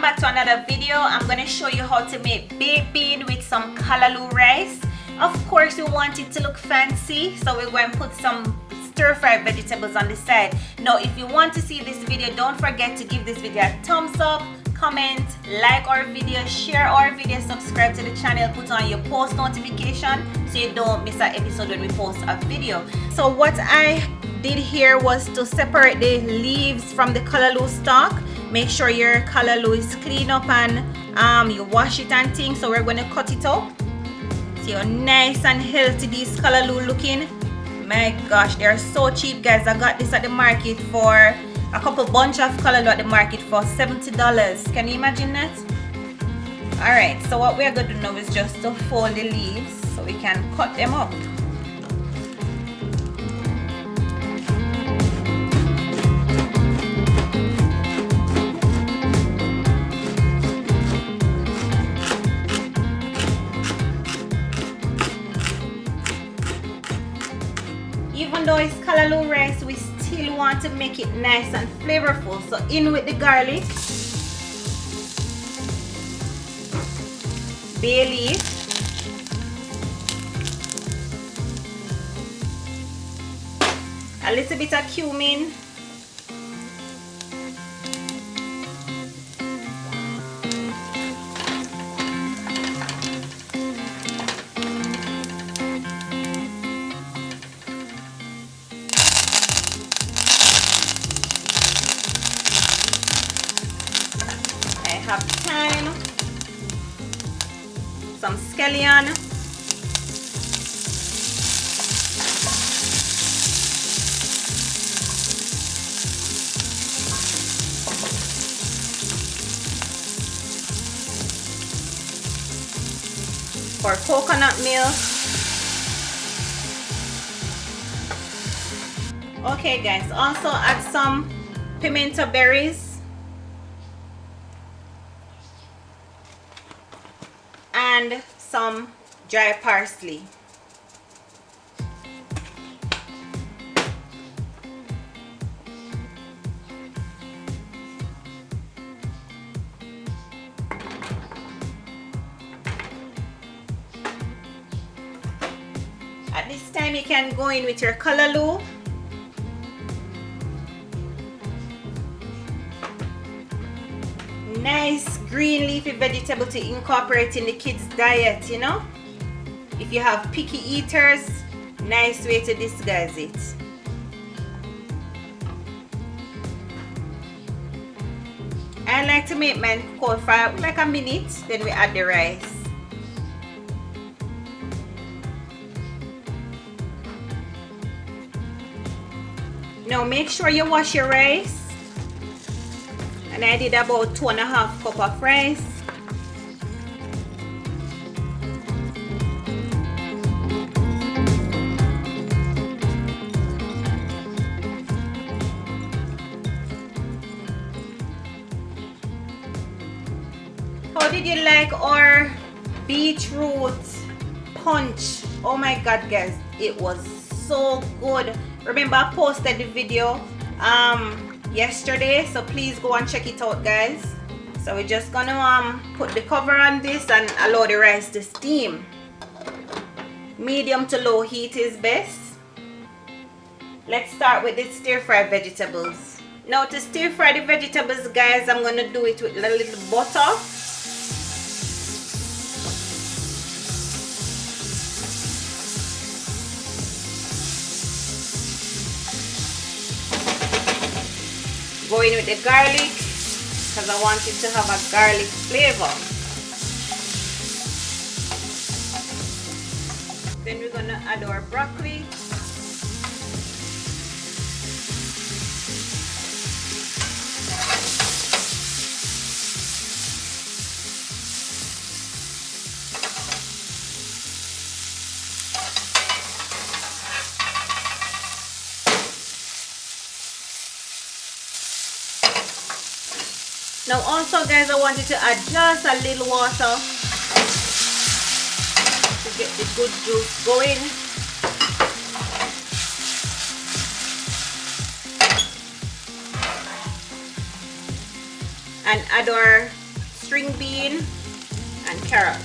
back to another video. I'm going to show you how to make baked bean with some callaloo rice. Of course, we want it to look fancy, so we're going to put some stir-fried vegetables on the side. Now, if you want to see this video, don't forget to give this video a thumbs up, comment, like our video, share our video, subscribe to the channel, put on your post notification so you don't miss an episode when we post a video. So what I did here was to separate the leaves from the callaloo stalk. Make sure your callaloo is clean up and you wash it and things. So we're going to cut it up. See how nice and healthy these callaloo looking. My gosh, they're so cheap, guys. I got this at the market for a couple bunch of callaloo at the market for $70. Can you imagine that? Alright, so what we're going to do now is just to fold the leaves so we can cut them up. Even though it's callaloo rice, we still want to make it nice and flavorful. So in with the garlic, bay leaf, a little bit of cumin, have thyme, some scallion, or coconut milk. Okay guys, also add some pimento berries and some dry parsley. At this time you can go in with your callaloo. Nice green leafy vegetable to incorporate in the kids' diet, you know. If you have picky eaters, nice way to disguise it. I like to make mine cold for like a minute, then we add the rice. Now make sure you wash your rice. And I did about 2.5 cups of rice. How did you like our beetroot punch? Oh my god guys, it was so good. Remember I posted the video yesterday, so please go and check it out guys. So we're just gonna put the cover on this and allow the rice to steam. Medium to low heat is best. Let's start with the stir-fried vegetables. Now to stir-fry the vegetables guys, I'm gonna do it with a little butter. Go in with the garlic because I want it to have a garlic flavor. Then we're gonna add our broccoli. Now also guys, I want you to add just a little water to get the good juice going. And add our string bean, and carrot.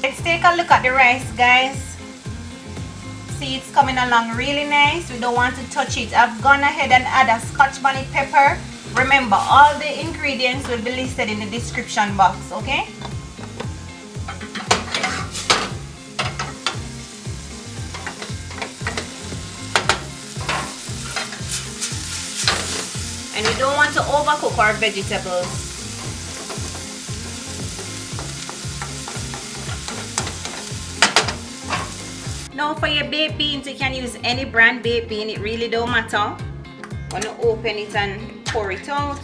Let's take a look at the rice, guys. See, it's coming along really nice. We don't want to touch it. I've gone ahead and add a Scotch bonnet pepper. Remember, all the ingredients will be listed in the description box, okay? And we don't want to overcook our vegetables. Now for your baked beans, you can use any brand baked bean, it really don't matter. I'm gonna open it and pour it out.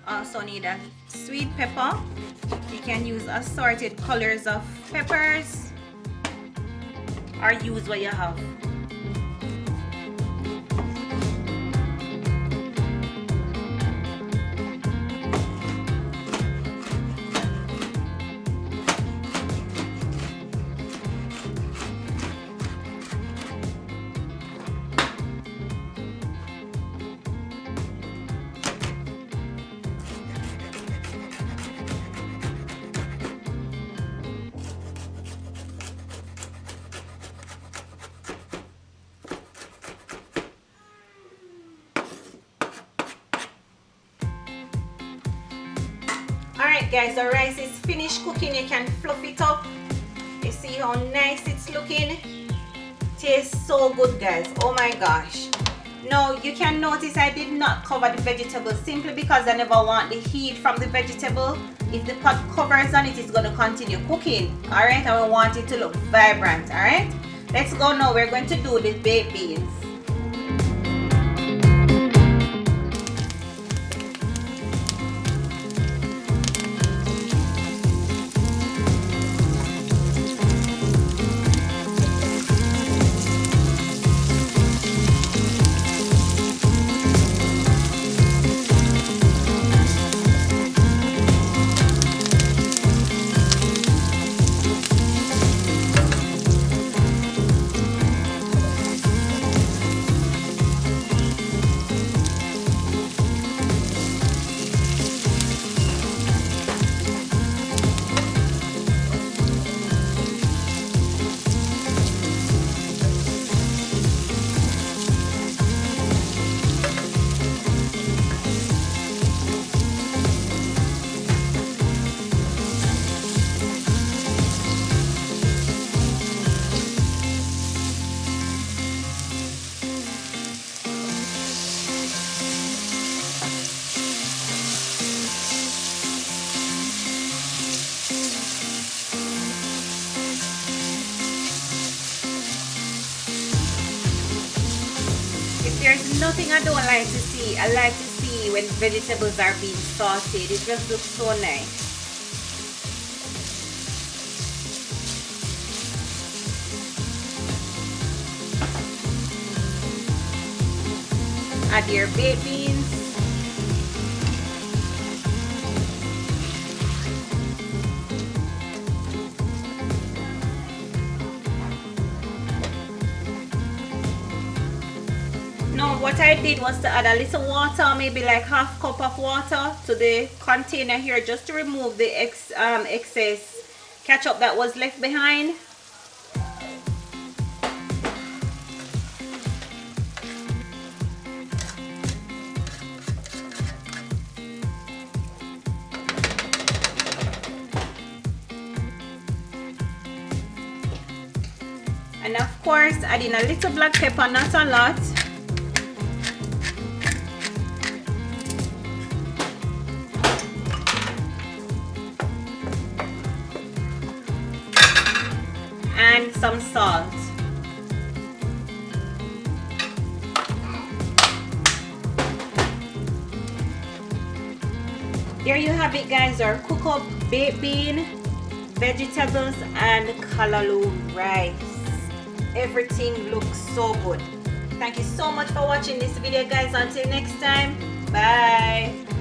Also need a sweet pepper. You can use assorted colors of peppers or use what you have. Alright guys, the rice is finished cooking. You can fluff it up. You see how nice it's looking. Tastes so good, guys. Oh my gosh. Now you can notice I did not cover the vegetables simply because I never want the heat from the vegetable. If the pot covers on it, it's going to continue cooking. Alright, and we want it to look vibrant. Alright, let's go now. We're going to do the baked beans. There's nothing I don't like to see. I like to see when vegetables are being sauteed. It just looks so nice. Add your baked beans. Now what I did was to add a little water, maybe like half cup of water to the container here, just to remove the excess ketchup that was left behind. And of course adding a little black pepper, not a lot. And some salt. there you have it, guys, our cook up baked bean, vegetables, and callaloo rice. Everything looks so good. Thank you so much for watching this video, guys. Until next time, bye.